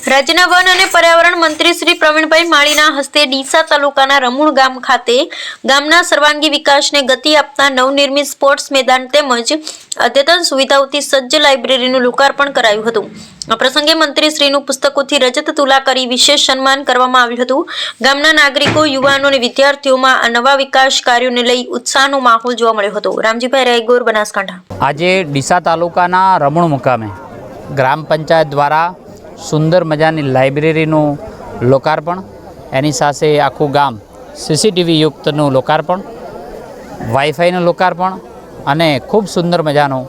રાજ્યના વન અને પર્યાવરણ મંત્રી શ્રી પ્રવીણભાઈ માળીના હસ્તે ડીસા તાલુકાના રમુણ ગામ ખાતે ગામના સર્વાંગી વિકાસને ગતિ આપતા નવનિર્મિત સ્પોર્ટ્સ મેદાન તેમજ અદ્યતન સુવિધાઓથી સજ્જ લાઇબ્રેરીનું લોકાર્પણ કરાયું હતું। આ પ્રસંગે મંત્રીશ્રીનું પુસ્તકોથી રજત તુલા કરી વિશેષ સન્માન કરવામાં આવ્યું હતું। ગામના નાગરિકો, યુવાનો અને વિદ્યાર્થીઓમાં આ નવા વિકાસ કાર્યોને લઈ ઉત્સાહનો માહોલ જોવા મળ્યો હતો। રામજીભાઈ રાયગોર, બનાસકાંઠા। આજે ડીસા તાલુકાના રમુણ મુકામે ગ્રામ પંચાયત દ્વારા સુંદર મજાની લાઇબ્રેરીનું લોકાર્પણ, એની સાથે આખું ગામ સીસીટીવી યુક્તનું લોકાર્પણ, વાઈફાઈનું લોકાર્પણ અને ખૂબ સુંદર મજાનું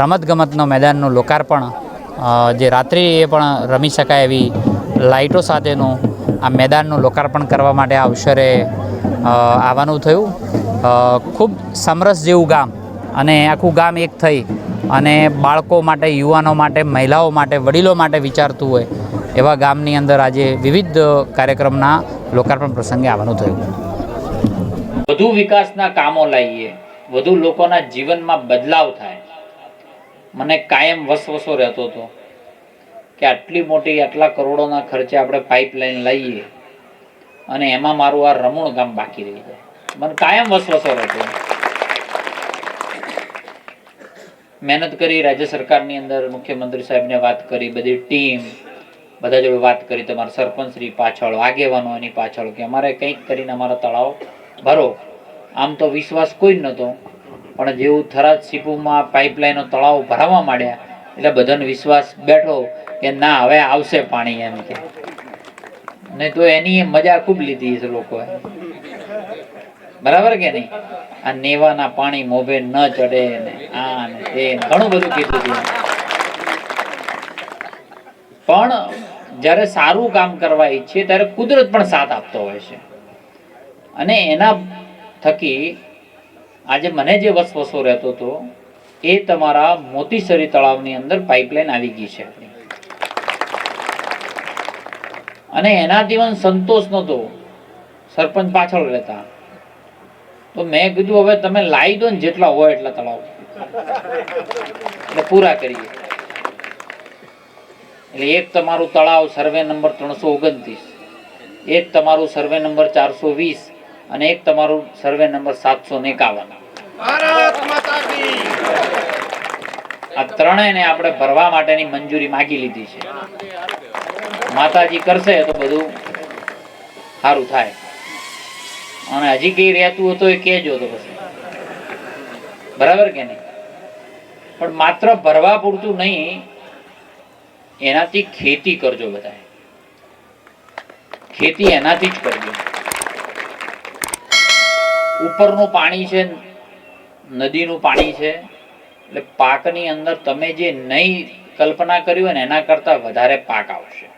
રમતગમતનો મેદાનનું લોકાર્પણ, જે રાત્રિએ પણ રમી શકાય એવી લાઇટો સાથેનું આ મેદાનનું લોકાર્પણ કરવા માટે આ અવસરે આવવાનું થયું। ખૂબ સમરસ જેવું ગામ અને આખું ગામ એક થઈ અને બાળકો માટે, યુવાનો માટે, મહિલાઓ માટે, વડીલો માટે વિચારતું હોય એવા ગામની અંદર આજે વિવિધ કાર્યક્રમના લોકાર્પણ પ્રસંગે આવવાનું થયું। વધુ વિકાસના કામો લાવીએ, વધુ લોકોના જીવનમાં બદલાવ થાય। મને કાયમ વસવસો રહેતો હતો કે આટલી મોટી, આટલા કરોડોના ખર્ચે આપણે પાઇપલાઇન લઈએ અને એમાં મારું આ રમુણ ગામ બાકી રહી જાય। મને કાયમ વસવસો રહેતો। મહેનત કરી, રાજ્ય સરકારની અંદર મુખ્યમંત્રી સાહેબને વાત કરી, બધી ટીમ બધા જોડે વાત કરી, તમારા સરપંચશ્રી પાછળ, આગેવાનો એની પાછળ કે અમારે કંઈક કરીને અમારા તળાવ ભરો। આમ તો વિશ્વાસ કોઈ જ નહોતો, પણ જેવું થરાદ સીપુમાં પાઇપલાઇનનો તળાવ ભરાવા માંડ્યા એટલે બધાનો વિશ્વાસ બેઠો કે ના, હવે આવશે પાણી એમ કે। નહીં તો એની મજા ખૂબ લીધી છે લોકોએ, બરાબર કે નહીં? આ નેવાના પાણી મોભે ન ચડે ને આ ને તે ઘણું બધું કીધું હતું। પણ જ્યારે સારું કામ કરવા ઈચ્છીએ ત્યારે કુદરત પણ સાથ આપતો હોય છે અને એના થકી આજે મને જે વસવસો રહેતો હતો એ તમારા મોતીસરી તળાવની અંદર પાઇપલાઇન આવી ગઈ છે અને એનાથી મને સંતોષ નહોતો। સરપંચ પાછળ રહેતા તો મેં કીધું હવે તમે લાવી દો ને જેટલા હોય એટલા તળાવ, એટલે પૂરા કરીએ। એટલે એક તમારું તળાવ સર્વે નંબર 329, એક તમારું સર્વે નંબર 420 અને એક તમારું સર્વે નંબર 751, આ ત્રણેયને આપણે ભરવા માટેની મંજૂરી માગી લીધી છે। માતાજી કરશે તો બધું સારું થાય। અને હજી કઈ રહેતું હતો એ કહેજો તો પછી, બરાબર કે નહીં? પણ માત્ર ભરવા પૂરતું નહીં, એનાથી ખેતી કરજો બધાએ, ખેતી એનાથી જ કરજો। ઉપરનું પાણી છે, નદીનું પાણી છે, એટલે પાકની અંદર તમે જે નહીં કલ્પના કરી હોય ને એના કરતા વધારે પાક આવશે।